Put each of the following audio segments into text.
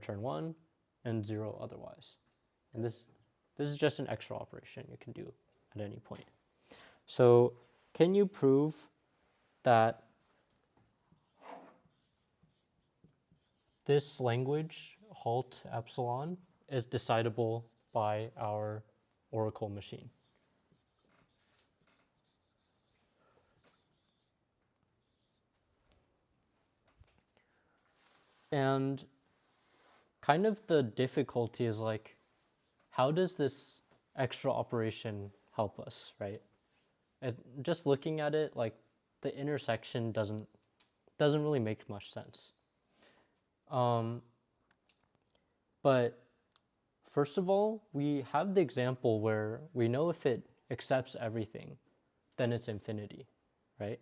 return 1 and 0 otherwise. And this is just an extra operation you can do at any point. So can you prove that this language, halt epsilon, is decidable by our Oracle machine? And kind of the difficulty is like, how does this extra operation help us, right? Just looking at it, like the intersection doesn't really make much sense. But first of all, we have the example where we know if it accepts everything, then it's infinity, right?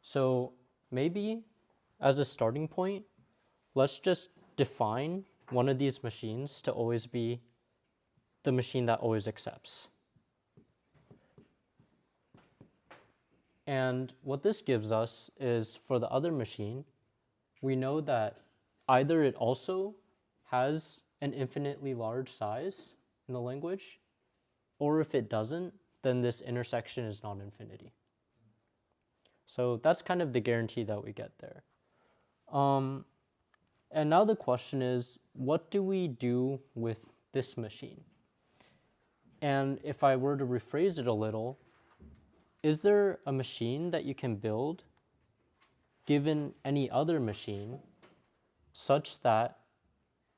So maybe as a starting point, let's just define one of these machines to always be the machine that always accepts. And what this gives us is for the other machine, we know that either it also has an infinitely large size in the language, or if it doesn't, then this intersection is not infinity. So that's kind of the guarantee that we get there. And now the question is, what do we do with this machine? And if I were to rephrase it a little, is there a machine that you can build given any other machine such that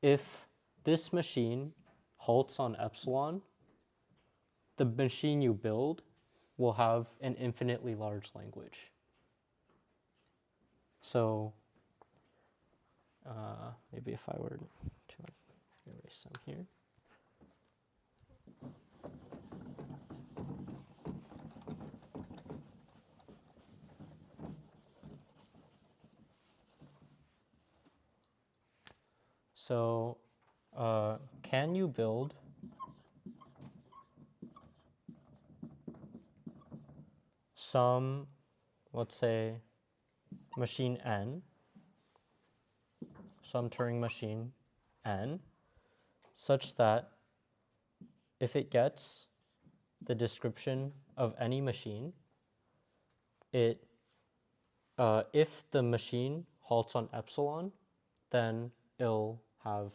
if this machine halts on epsilon, the machine you build will have an infinitely large language? So maybe if I were to erase some here. So can you build some, let's say, machine n, some Turing machine n, such that if it gets the description of any machine, if the machine halts on epsilon, then it'll have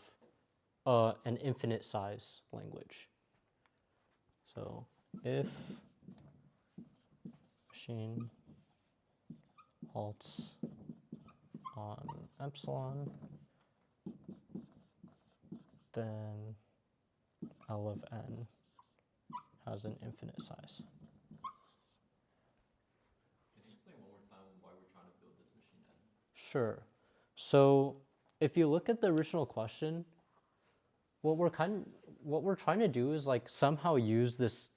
an infinite size language. So if machine halts on epsilon, then L of n has an infinite size. Can you explain one more time why we're trying to build this machine n? Sure. So if you look at the original question, what we're trying to do is like somehow use this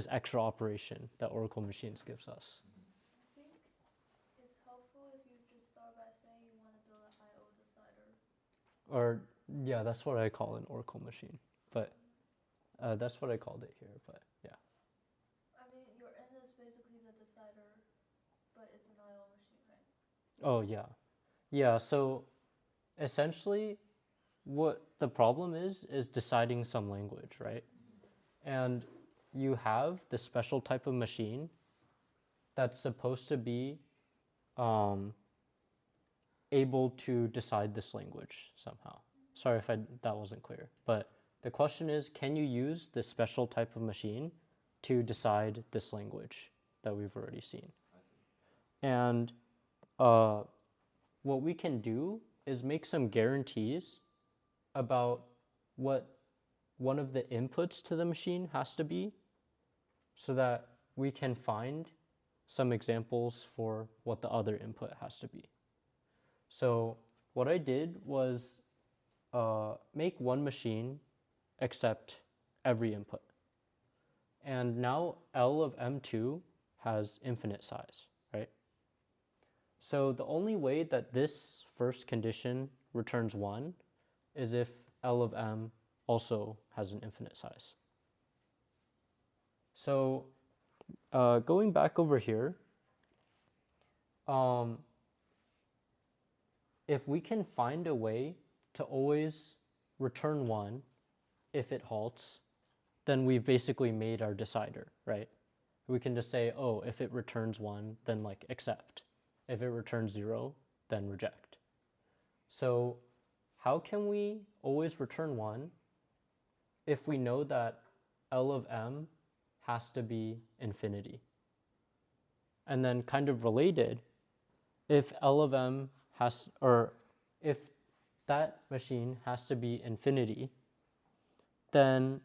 extra operation that Oracle Machines gives us. I think it's helpful if you just start by saying you want to build an I/O decider. Or yeah, that's what I call an Oracle machine, but that's what I called it here. But yeah. I mean, your n is basically the decider, but it's an I/O machine, right? Oh yeah, yeah. So essentially, what the problem is deciding some language, right? And you have this special type of machine that's supposed to be able to decide this language somehow. Sorry if that wasn't clear, but the question is, can you use this special type of machine to decide this language that we've already seen? And what we can do is make some guarantees about what one of the inputs to the machine has to be, so that we can find some examples for what the other input has to be. So what I did was make one machine accept every input. And now L of M2 has infinite size, right? So the only way that this first condition returns 1 is if L of M also has an infinite size. So going back over here, if we can find a way to always return 1 if it halts, then we've basically made our decider, right? We can just say, oh, if it returns 1, then like accept. If it returns 0, then reject. So how can we always return 1 if we know that L of m has to be infinity? And then kind of related, if L of m has, or if that machine has to be infinity, then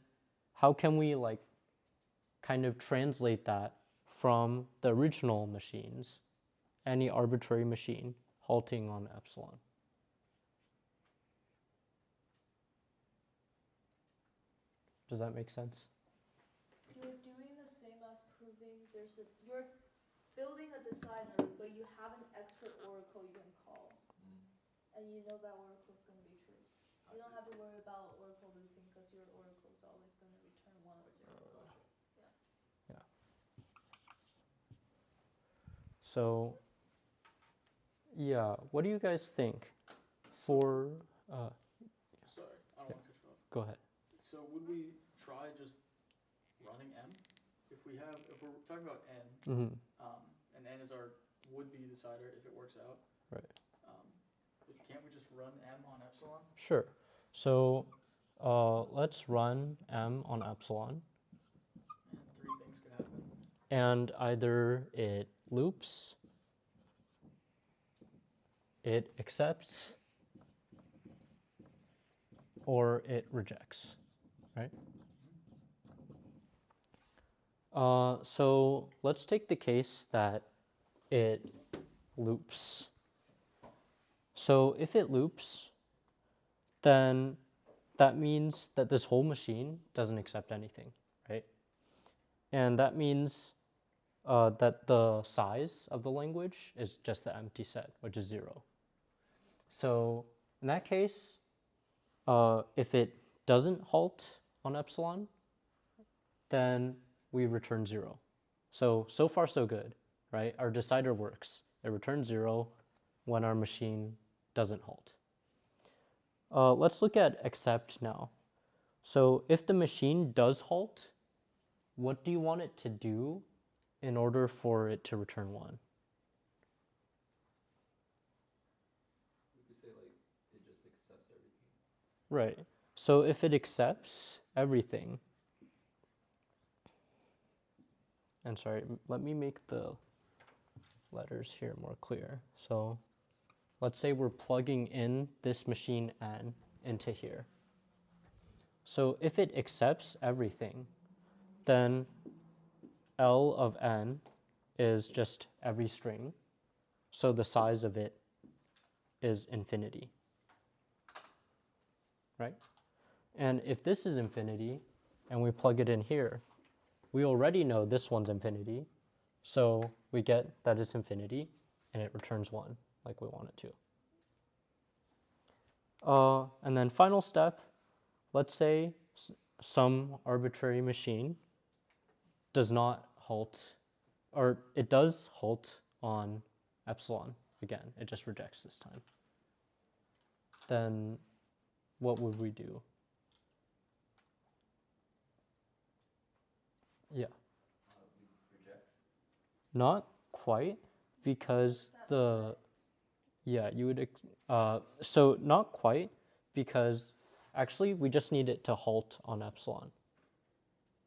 how can we like kind of translate that from the original machines, any arbitrary machine halting on epsilon? Does that make sense? You're doing the same as proving you're building a decider, but you have an extra oracle you can call, and you know that oracle is going to be true. You don't have to worry about oracle looping because your oracle is always going to return 1 or 0. Yeah. So, yeah, what do you guys think for, Sorry, I don't want to cut you off. go ahead. So would we try just running m? If we're talking about n, Mm-hmm. And n is our would-be decider if it works out. Right. But can't we just run m on epsilon? Sure. So let's run m on epsilon, And 3 things could happen. and either it loops, it accepts, or it rejects, right? So let's take the case that it loops. So if it loops, then that means that this whole machine doesn't accept anything, right? And that means that the size of the language is just the empty set, which is 0. So in that case, if it doesn't halt on epsilon, then we return 0. So far so good, right? Our decider works. It returns 0 when our machine doesn't halt. Let's look at accept now. So if the machine does halt, what do you want it to do in order for it to return 1? We could say like it just accepts everything. Right. So if it accepts everything, and sorry, let me make the letters here more clear. So let's say we're plugging in this machine n into here. So if it accepts everything, then L of n is just every string. So the size of it is infinity, right? And if this is infinity and we plug it in here, we already know this one's infinity. So we get that it's infinity and it returns 1 like we want it to. And then final step, let's say some arbitrary machine does not halt, or it does halt on epsilon again. It just rejects this time. Then what would we do? Yeah. We reject. Not quite, because you would, so not quite, because actually we just need it to halt on epsilon.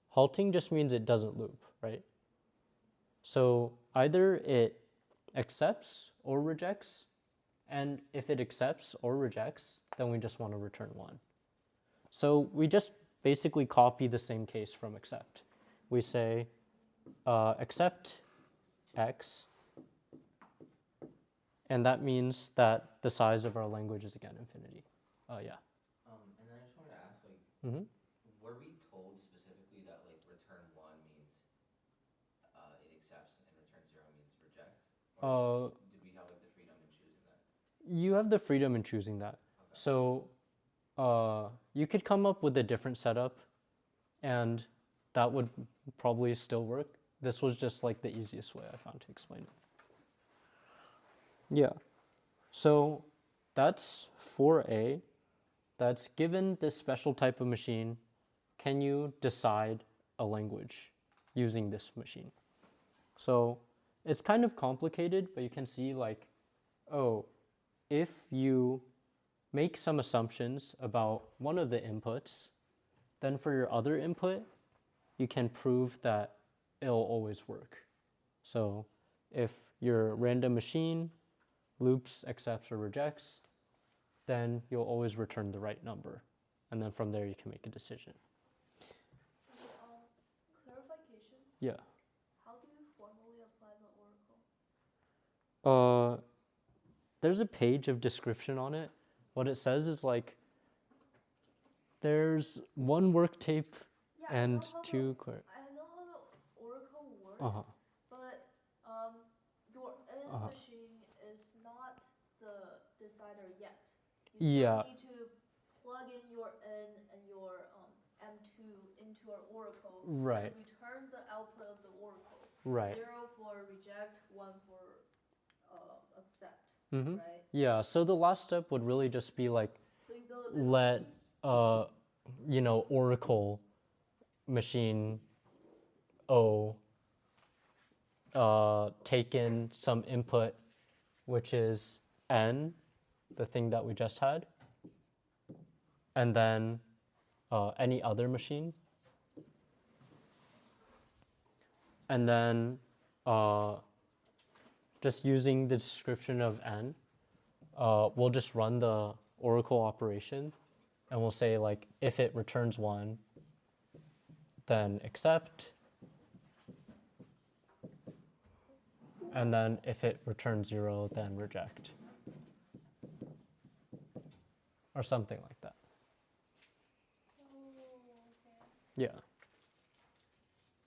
Halting just means it doesn't loop, right? So either it accepts or rejects, and if it accepts or rejects, then we just want to return 1. So we just basically copy the same case from accept. We say accept x, and that means that the size of our language is again infinity. Yeah. And then I just wanted to ask, like, Mm-hmm. were we told specifically that like return 1 means it accepts and return 0 means reject? Or did we have like the freedom in choosing that? You have the freedom in choosing that. Okay. So you could come up with a different setup, and that would probably still work. This was just like the easiest way I found to explain it. Yeah. So that's 4A. that's given this special type of machine, can you decide a language using this machine? So it's kind of complicated, but you can see like, oh, if you make some assumptions about one of the inputs, then for your other input, you can prove that it'll always work. So if your random machine loops, accepts, or rejects, then you'll always return the right number. And then from there, you can make a decision. Clarification, Yeah. how do you formally apply the oracle? There's a page of description on it. What it says is like, there's one work tape Yeah, and I know how two. I know how the oracle works, Uh-huh. but your end Uh-huh. machine is not the decider yet. You Yeah. still need to plug in your N and your M2 into our oracle Right. and return the output of the oracle. Right. 0 for reject, 1 for accept, Mm-hmm. right? Yeah. So the last step would really just be like, So you build a bit let machine. Oracle machine O take in some input, which is N, the thing that we just had, and then any other machine, and then just using the description of N, we'll just run the Oracle operation, and we'll say like, if it returns 1, then accept, and then if it returns 0, then reject, or something like that. Oh, okay. Yeah.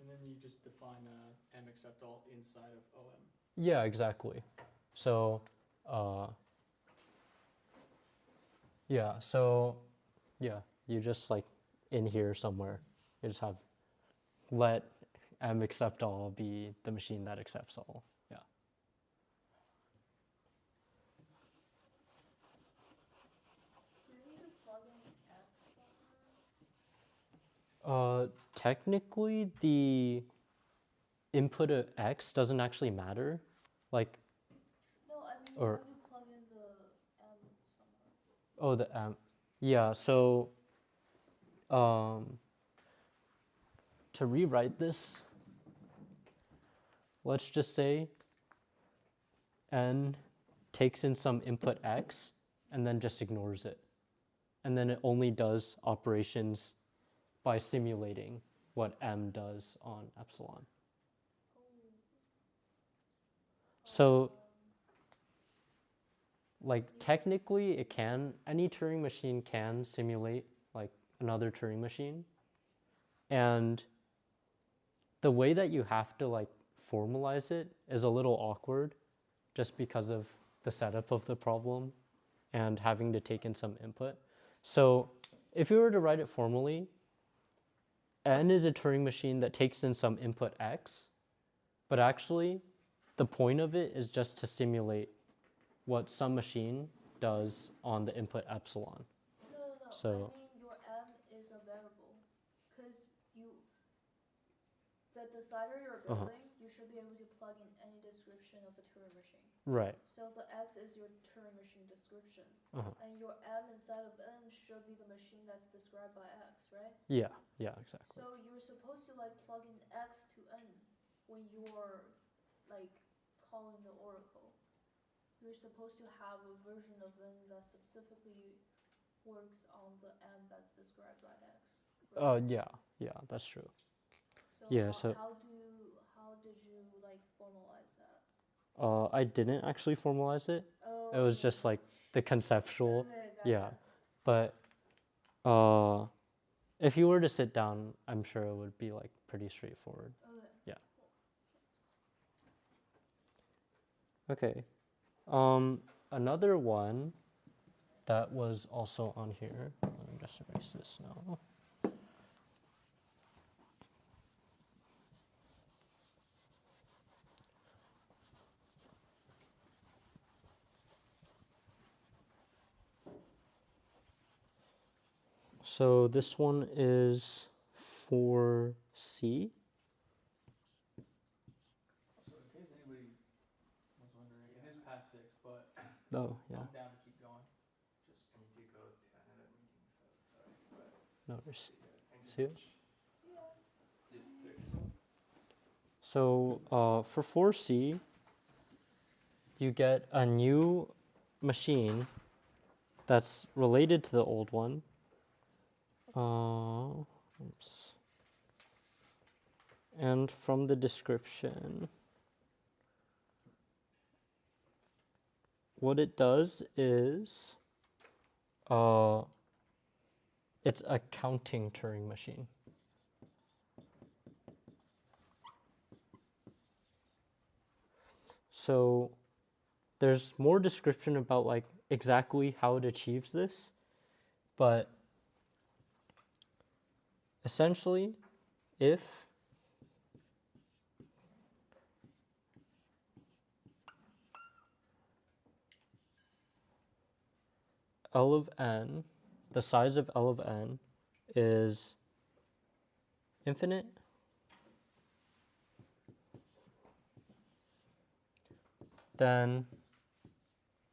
And then you just define M accept all inside of OM. Yeah, exactly. So, you just like in here somewhere, you just have let M accept all be the machine that accepts all. Yeah. Do you need to plug in X somewhere? Technically, the input of X doesn't actually matter. Like, No, I mean you Or- have to plug in the M somewhere. oh, the M. Yeah, so to rewrite this, let's just say N takes in some input X and then just ignores it. And then it only does operations by simulating what M does on epsilon. So, like, technically it can, any Turing machine can simulate like another Turing machine. And the way that you have to like formalize it is a little awkward just because of the setup of the problem and having to take in some input. So if you were to write it formally, N is a Turing machine that takes in some input X, but actually the point of it is just to simulate what some machine does on the input epsilon. No. So- I mean your M is a variable, because the decider you're Uh-huh. building, you should be able to plug in any description of a Turing machine. Right. So the X is your Turing machine description, Uh-huh. and your M inside of N should be the machine that's described by X, right? Yeah, exactly. So you're supposed to like plug in X to N when you're like calling the oracle. You're supposed to have a version of N that specifically works on the M that's described by X. Yeah, that's true. So yeah, how, so- how did you like formalize that? I didn't actually formalize it. Oh, It was just like the conceptual. okay, Yeah, gotcha. but if you were to sit down, I'm sure it would be like pretty straightforward. Okay. Okay. Another one that was also on here. Let me just erase this now. So this one is for C. So in case anybody was wondering, it is past 6, but Oh, yeah, I'm down to keep going. Just I need to go to another meeting, so sorry. But no worries. see you guys. Thank you See you. so much. So for 4C, you get a new machine that's related to the old one. Oops. And from the description, what it does is it's a counting Turing machine. So there's more description about like exactly how it achieves this, but essentially, if L of n, the size of L of n is infinite, then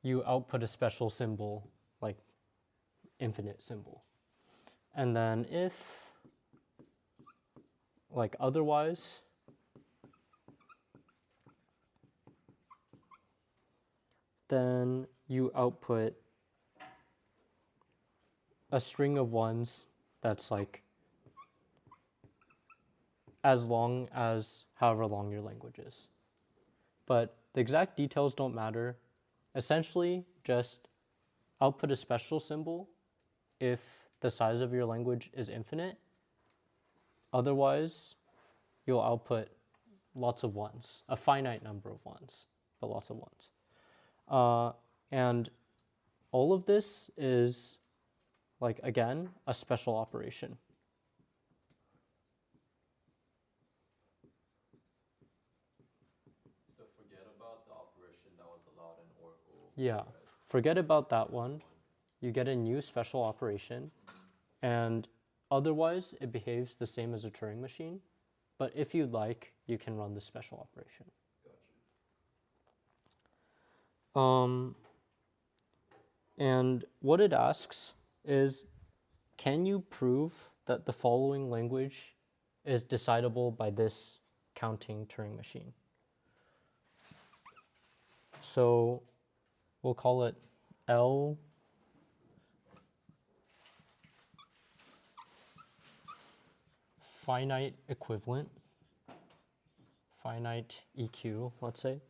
you output a special symbol, like infinite symbol. And then if, like otherwise, then you output a string of ones that's like as long as however long your language is. But the exact details don't matter. Essentially, just output a special symbol if the size of your language is infinite. Otherwise, you'll output lots of ones, a finite number of ones, but lots of ones. And all of this is, like, again, a special operation. So forget about the operation that was allowed in Oracle. Yeah, right? forget about that one. You get a new special operation, and otherwise it behaves the same as a Turing machine. But if you'd like, you can run the special operation. Gotcha. And what it asks is, can you prove that the following language is decidable by this counting Turing machine? So we'll call it L finite equivalent, finite EQ, let's say.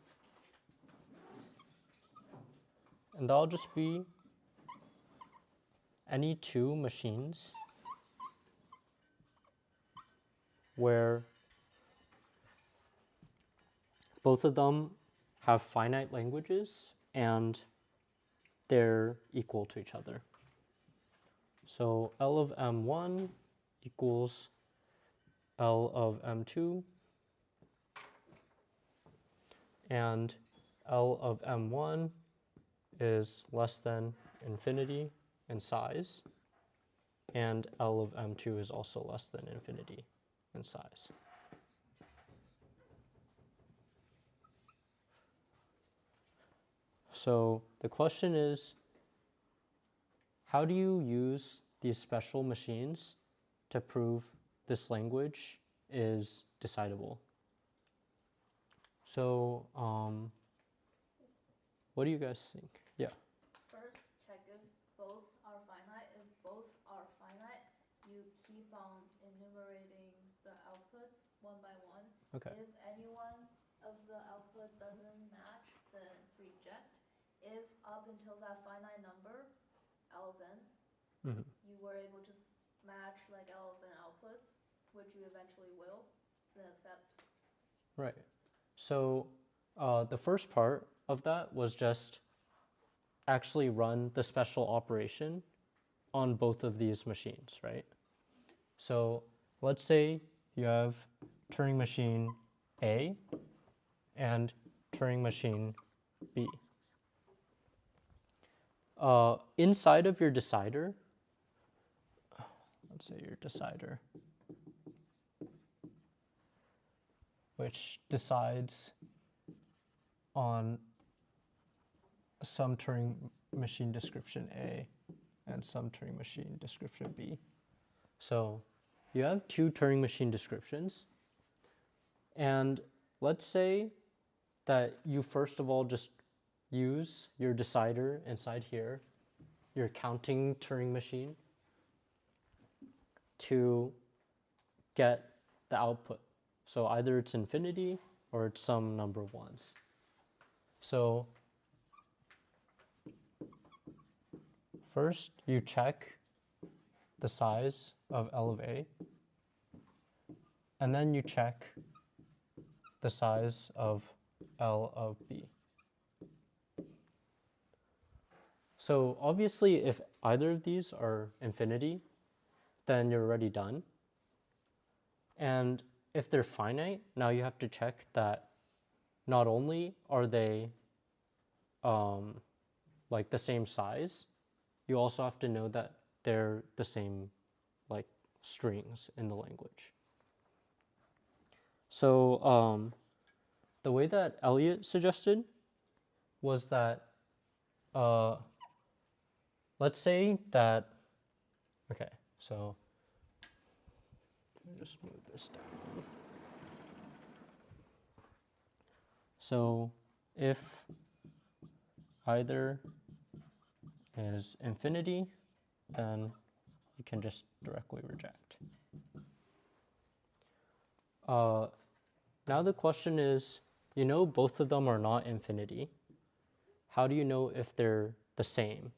And that'll just be any two machines where both of them have finite languages and they're equal to each other. So L of M1 equals L of M2, and L of M1 is less than infinity in size, and L of M2 is also less than infinity in size. So the question is, how do you use these special machines to prove this language is decidable? So what do you guys think? Yeah. First, check if both are finite. If both are finite, you keep on enumerating the outputs one by one. Okay. If any one of the output doesn't match, then reject. If up until that finite number, L of n, Mhm. you were able to match like L of n outputs, which you eventually will, then accept. Right. So the first part of that was just actually run the special operation on both of these machines, right? So let's say you have Turing machine A and Turing machine B. Inside of your decider, let's say your decider, which decides on some Turing machine description A and some Turing machine description B. So you have two Turing machine descriptions, and let's say that you first of all just use your decider inside here, your counting Turing machine, to get the output. So either it's infinity or it's some number of ones. So first you check the size of L of A, and then you check the size of L of B. So obviously if either of these are infinity, then you're already done. And if they're finite, now you have to check that not only are they like the same size, you also have to know that they're the same like strings in the language. So the way that Elliot suggested was that let's say that, okay, so let me just move this down. So if either is infinity, then you can just directly reject. Now the question is, you know both of them are not infinity. How do you know if they're the same?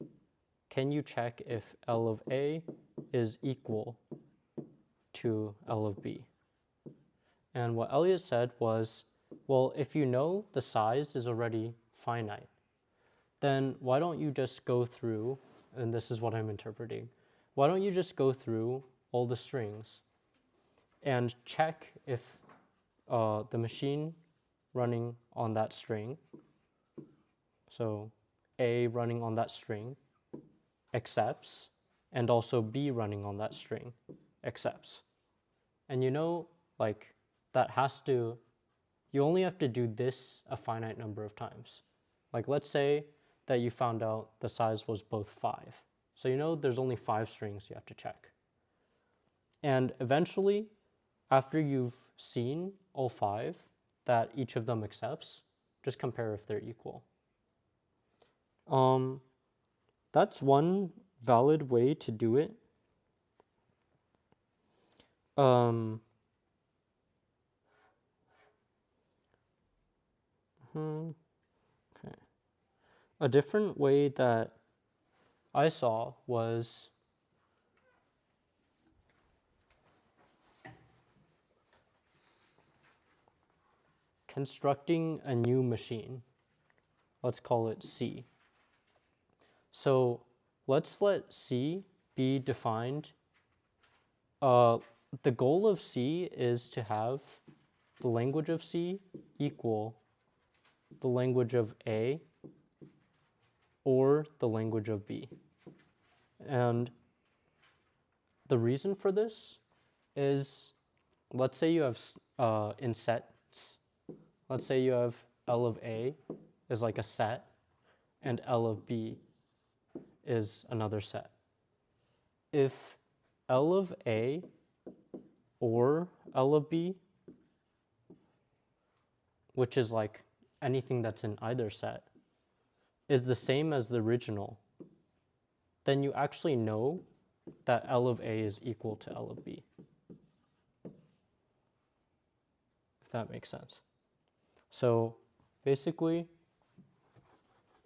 Can you check if L of A is equal to L of B? And what Elliot said was, well, if you know the size is already finite, then why don't you just go through, and this is what I'm interpreting, why don't you just go through all the strings and check if the machine running on that string, so A running on that string, accepts, and also B running on that string accepts. And you know, like, that has to, you only have to do this a finite number of times. Like, let's say that you found out the size was both 5. So you know there's only 5 strings you have to check. And eventually, after you've seen all 5 that each of them accepts, just compare if they're equal. That's one valid way to do it. Okay. A different way that I saw was constructing a new machine. Let's call it C. So let's let C be defined. The goal of C is to have the language of C equal the language of A or the language of B. And the reason for this is, let's say you have in sets, let's say you have L of A is like a set and L of B is another set. If L of A or L of B, which is like anything that's in either set, is the same as the original, then you actually know that L of A is equal to L of B. If that makes sense. So basically,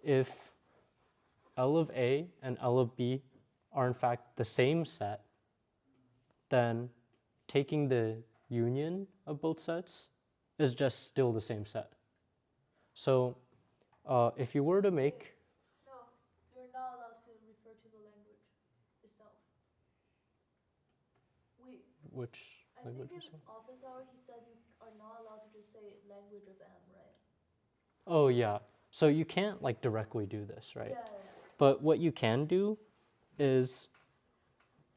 if L of A and L of B are in fact the same set, then taking the union of both sets is just still the same set. So if you were to make... No, you're not allowed to refer to the language itself. Which I language think was in that? office hour he said you are not allowed to just say language of M, right? Oh yeah, so you can't like directly do this, right? Yeah. But what you can do is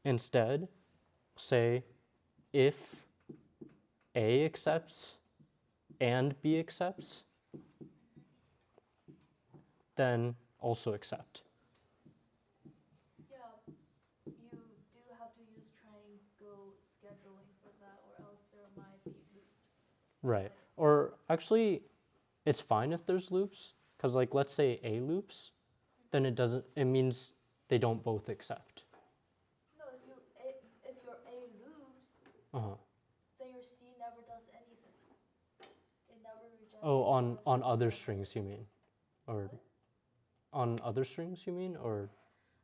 instead say if A accepts and B accepts, then also accept. Yeah, you do have to use triangle scheduling for that, or else there might be loops. Right. Or actually, it's fine if there's loops, because like let's say A loops, then it means they don't both accept. No, if your A loops, Uh-huh. then your C never does anything. It never rejects. Oh, it, on or other something like strings you mean? Or What? on other strings you mean? Or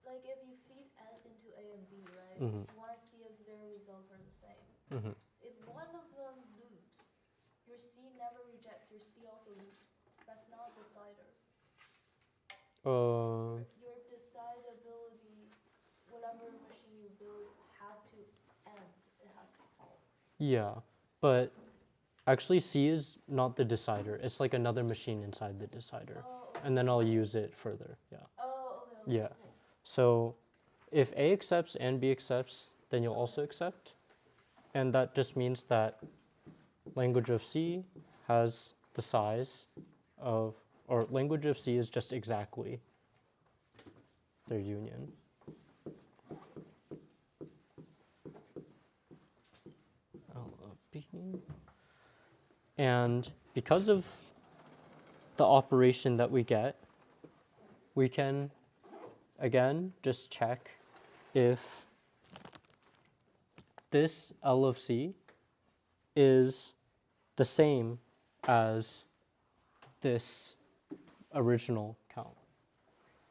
that. Like if you feed S into A and B, right? Mhm. You want to see if their results are the same. Mhm. If one of them loops, your C never rejects. Your C also loops. That's not a decider. Your decidability, whatever machine you build, have to end. It has to fall. Yeah, but actually C is not the decider. It's like another machine inside the decider. Oh, okay. And then I'll use it further. Yeah. Oh, okay. Yeah. Cool. So if A accepts and B accepts, then you'll also accept. And that just means that language of C has the size of, or language of C is just exactly their union. LB. And because of the operation that we get, we can, again, just check if this L of C is the same as this original count.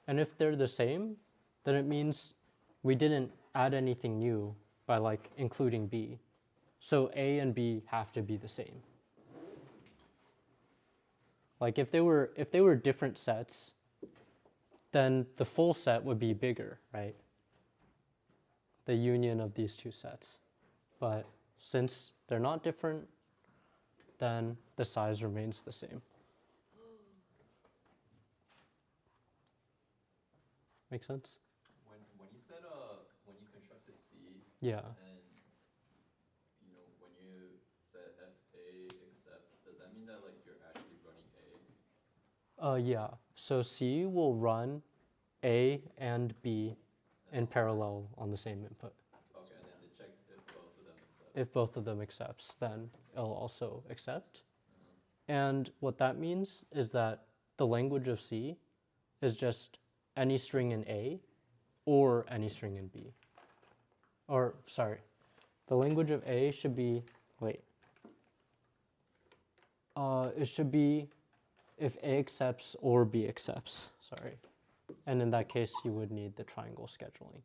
And if they're the same, then it means we didn't add anything new by like including B. So A and B have to be the same. Like if they were different sets, then the full set would be bigger, right? The union of these two sets. But since they're not different, then the size remains the same. Make sense? When you said when you construct the C Yeah. and you know when you said FA accepts, does that mean that like you're actually running A? Yeah. So C will run A and B in parallel on the same input. Okay, and then they check if both of them accept. If both of them accepts, then it'll also accept. And what that means is that the language of C is just any string in A or any string in B. Or, sorry, the language of A should be, wait. It should be if A accepts or B accepts, sorry. And in that case, you would need the triangle scheduling.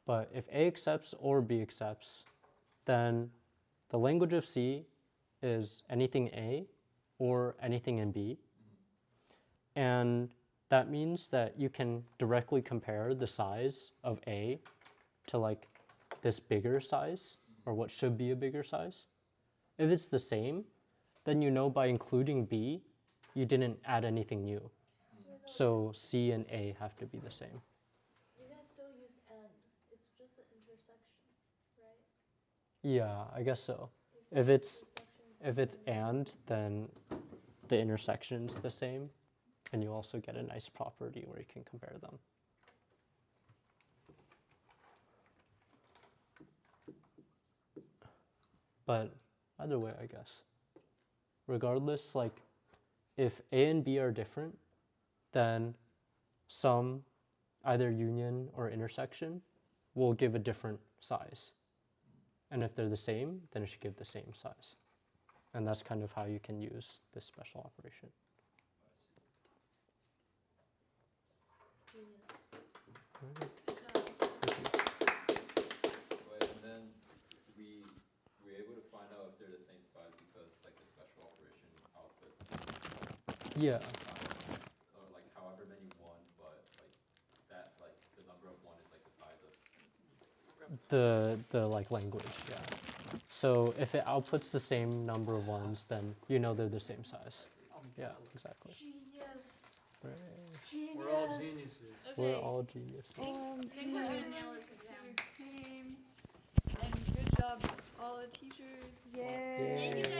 But if A accepts or B accepts, then the language of C is anything A or anything in B. And that means that you can directly compare the size of A to like this bigger size, or what should be a bigger size. If it's the same, then you know by including B, you didn't add anything new. So C and A have to be the same. You can still use AND. It's just an intersection, right? Yeah, I guess so. If it's and, then the intersection's the same, and you also get a nice property where you can compare them. But either way, I guess. Regardless, like, if A and B are different, then some, either union or intersection, will give a different size. And if they're the same, then it should give the same size. And that's kind of how you can use this special operation. Genius. Wait, and then we're able to find out if they're the same size because like the special operation outputs Yeah. or like however many one, but like that like the number of one is like the size of The like language, yeah. So if it outputs the same number of ones, then you know they're the same size. Yeah, exactly. Genius. Right. Genius. We're all geniuses. We're Okay. all geniuses. Next time we nail this exam. the t-shirts. Yay. Thank you,